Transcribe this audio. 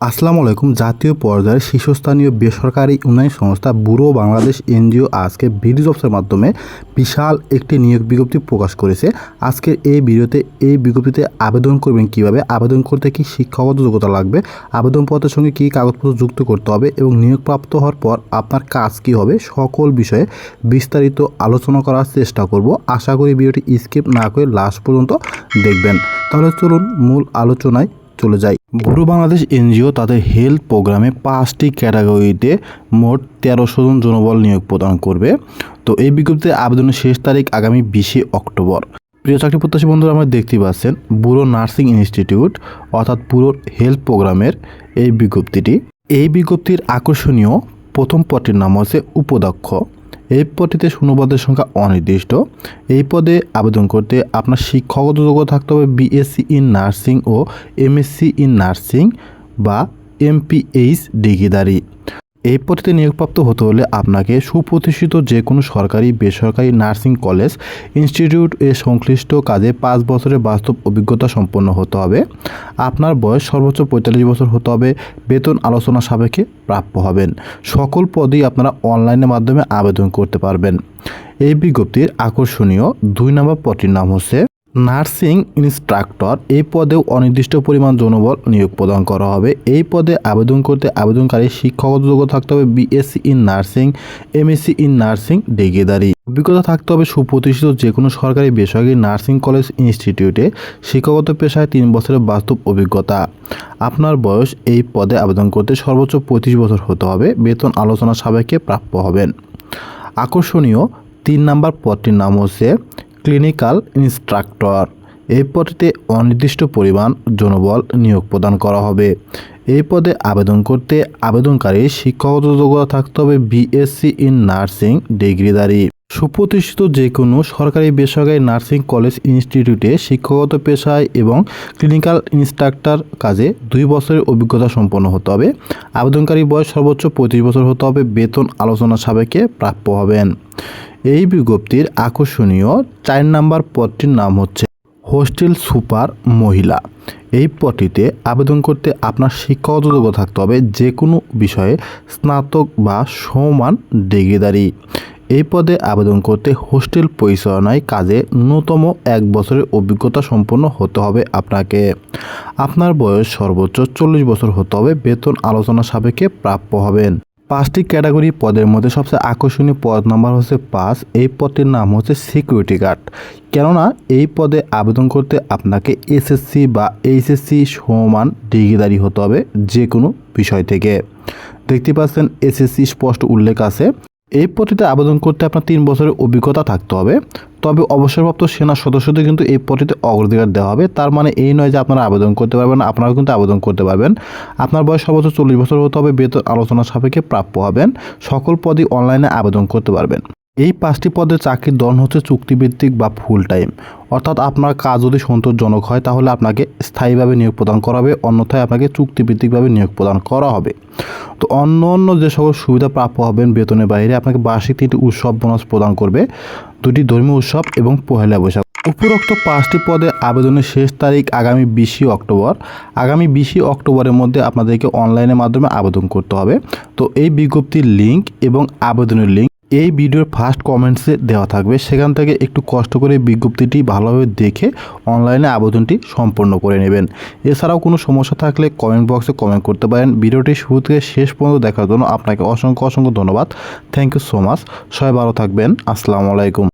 আসসালামু আলাইকুম। জাতীয় পর্যায়ে শীর্ষস্থানীয় বেসরকারি উন্নয়ন সংস্থা ব্যুরো বাংলাদেশ এনজিও আজকে বিডি জবসের মাধ্যমে বিশাল একটি নিয়োগ বিজ্ঞপ্তি প্রকাশ করেছে। আজকের এই ভিডিওতে এই বিজ্ঞপ্তিতে আবেদন করবেন কিভাবে, আবেদন করতে কি শিক্ষাগত যোগ্যতা লাগবে, আবেদনপত্রের সঙ্গে কী কাগজপত্র যুক্ত করতে হবে এবং নিয়োগপ্রাপ্ত হওয়ার পর আপনার কাজ কী হবে, সকল বিষয়ে বিস্তারিত আলোচনা করার চেষ্টা করব। আশা করি ভিডিওটি স্কিপ না করে লাস্ট পর্যন্ত দেখবেন। তাহলে চলুন মূল আলোচনায় চলে যাই। ব্যুরো বাংলাদেশ এনজিও তাদের হেলথ প্রোগ্রামে 5টি ক্যাটাগরিতে মোট 1300 জন জনবল নিয়োগ প্রদান করবে। তো এই বিজ্ঞপ্তিতে আবেদনের শেষ তারিখ আগামী 20 অক্টোবর। প্রিয় চাকরি প্রত্যাশী বন্ধুরা, আমরা দেখতে পাচ্ছেন ব্যুরো নার্সিং ইনস্টিটিউট অর্থাৎ ব্যুরোর হেলথ প্রোগ্রামের এই বিজ্ঞপ্তিটি। এই বিজ্ঞপ্তির আকর্ষণীয় প্রথম পদটির নাম হচ্ছে উপাধ্যক্ষ। এই পদটিতে শূন্যপদের সংখ্যা অনির্দিষ্ট। এই পদে আবেদন করতে আপনার শিক্ষাগত যোগ্যতা থাকতে হবে বিএসসি ইন নার্সিং ও এমএসসি ইন নার্সিং বা এমপিএইচ ডিগ্রিধারী। এই পদটিতে নিয়োগপ্রাপ্ত হতে হলে আপনাকে সুপ্রতিষ্ঠিত যে কোনো সরকারি বেসরকারি নার্সিং কলেজ ইনস্টিটিউট এ সংশ্লিষ্ট কাজে 5 বছরের বাস্তব অভিজ্ঞতা সম্পন্ন হতে হবে। আপনার বয়স সর্বোচ্চ 45 বছর হতে হবে। বেতন আলোচনা সাপেক্ষে প্রাপ্য হবেন। সকল পদেই আপনারা অনলাইনের মাধ্যমে আবেদন করতে পারবেন। এই বিজ্ঞপ্তির আকর্ষণীয় 2 নম্বর পদটির নাম হচ্ছে নার্সিং ইনস্ট্রাক্টর। এই পদেও অনির্দিষ্ট পরিমাণ জনবল নিয়োগ প্রদান করা হবে। এই পদে আবেদন করতে আবেদনকারী শিক্ষাগত যোগ্যতা থাকতে হবে BSc in nursing, MSc in nursing ডিগ্রিধারী। অভিজ্ঞতা থাকতে হবে সুপ্রতিষ্ঠিত যে কোনো সরকারি বেসরকারি নার্সিং কলেজ ইনস্টিটিউটে শিক্ষাগত পেশায় 3 বছরের বাস্তব অভিজ্ঞতা। আপনার বয়স এই পদে আবেদন করতে সর্বোচ্চ 35 বছর হতে হবে। বেতন আলোচনা সাপেক্ষে প্রাপ্য হবেন। আকর্ষণীয় 3 নম্বর পদটির নাম হচ্ছে ক্লিনিক্যাল ইনস্ট্রাক্টর। এই পদটিতে অনির্দিষ্ট পরিমাণ জনবল নিয়োগ প্রদান করা হবে। এই পদে আবেদন করতে আবেদনকারী শিক্ষাগত যোগ্যতা থাকতে হবে বিএসসি ইন নার্সিং ডিগ্রিধারী। সুপ্রতিষ্ঠিত যে কোনো সরকারি বেসরকারি নার্সিং কলেজ ইনস্টিটিউটে শিক্ষাগত পেশায় এবং ক্লিনিক্যাল ইনস্ট্রাক্টর কাজে 2 বছরের অভিজ্ঞতা সম্পন্ন হতে হবে। আবেদনকারী বয়স সর্বোচ্চ 35 বছর হতে হবে। বেতন আলোচনা সাপেক্ষে প্রাপ্য হবেন। এই বিজ্ঞপ্তির আকর্ষণীয় 4 নম্বর পদটির নাম হচ্ছে হোস্টেল সুপার মহিলা। এই পদটিতে আবেদন করতে আপনার শিক্ষাগত যোগ্যতা থাকতে হবে যে কোনো বিষয়ে স্নাতক বা সমান ডিগ্রিধারী। এই পদে আবেদন করতে হোস্টেল পরিচালনায় কাজে ন্যূনতম 1 বছরের অভিজ্ঞতা সম্পন্ন হতে হবে আপনাকে। আপনার বয়স সর্বোচ্চ 40 বছর হতে হবে। বেতন আলোচনা সাপেক্ষে প্রাপ্য হবেন। 5টি ক্যাটাগরি পদের মধ্যে সবচেয়ে আকর্ষণীয় পদ নাম্বার হচ্ছে 5। এই পদটির নাম হচ্ছে সিকিউরিটি গার্ড। কেননা এই পদে আবেদন করতে আপনাকে এসএসসি বা এইচএসসি সমান ডিগ্রিধারী হতে হবে যে কোনো বিষয় থেকে। দেখতে পাচ্ছেন এসএসসি স্পষ্ট উল্লেখ আছে। এই পদটিতে আবেদন করতে আপনার 3 বছরের অভিজ্ঞতা থাকতে হবে। তবে অবসরপ্রাপ্ত সেনা সদস্যদের কিন্তু এই পদটিতে অগ্রাধিকার দেওয়া হবে। তার মানে এই নয় যে আপনারা আবেদন করতে পারবেন, আপনারাও কিন্তু আবেদন করতে পারবেন। আপনার বয়স সর্বোচ্চ 40 বছর হতে হবে। বেতন আলোচনা সাপেক্ষে প্রাপ্য হবেন। সকল পদই অনলাইনে আবেদন করতে পারবেন। এই 5টি পদে চাকরির ধরন হচ্ছে চুক্তিভিত্তিক বা ফুল টাইম। অর্থাৎ আপনার কাজ যদি সন্তোষজনক হয় তাহলে আপনাকে স্থায়ীভাবে নিয়োগ প্রদান করা হবে, অন্যথায় আপনাকে চুক্তিভিত্তিকভাবে নিয়োগ প্রদান করা হবে। তো অন্য যে সকল সুবিধা প্রাপ্য হবেন বেতনের বাইরে আপনাকে বার্ষিক 3টি উৎসব বোনাস প্রদান করবে, 2টি ধর্মীয় উৎসব এবং পহেলা বৈশাখ। উপরোক্ত 5টি পদে আবেদনের শেষ তারিখ আগামী 20 অক্টোবর। আগামী 20 অক্টোবরের মধ্যে আপনাদেরকে অনলাইনের মাধ্যমে আবেদন করতে হবে। তো এই বিজ্ঞপ্তির লিঙ্ক এবং আবেদনের লিঙ্ক এই ভিডিওর ফার্স্ট কমেন্টসে দেওয়া থাকবে। সেখান থেকে একটু কষ্ট করে বিজ্ঞপ্তিটি ভালোভাবে দেখে অনলাইনে আবেদনটি সম্পন্ন করে নেবেন। এছাড়াও কোনো সমস্যা থাকলে কমেন্ট বক্সে কমেন্ট করতে পারেন। ভিডিওটি শুরু থেকে শেষ পর্যন্ত দেখার জন্য আপনাকে অসংখ্য ধন্যবাদ। Thank you so much. সবাই ভালো থাকবেন। আসসালামু আলাইকুম।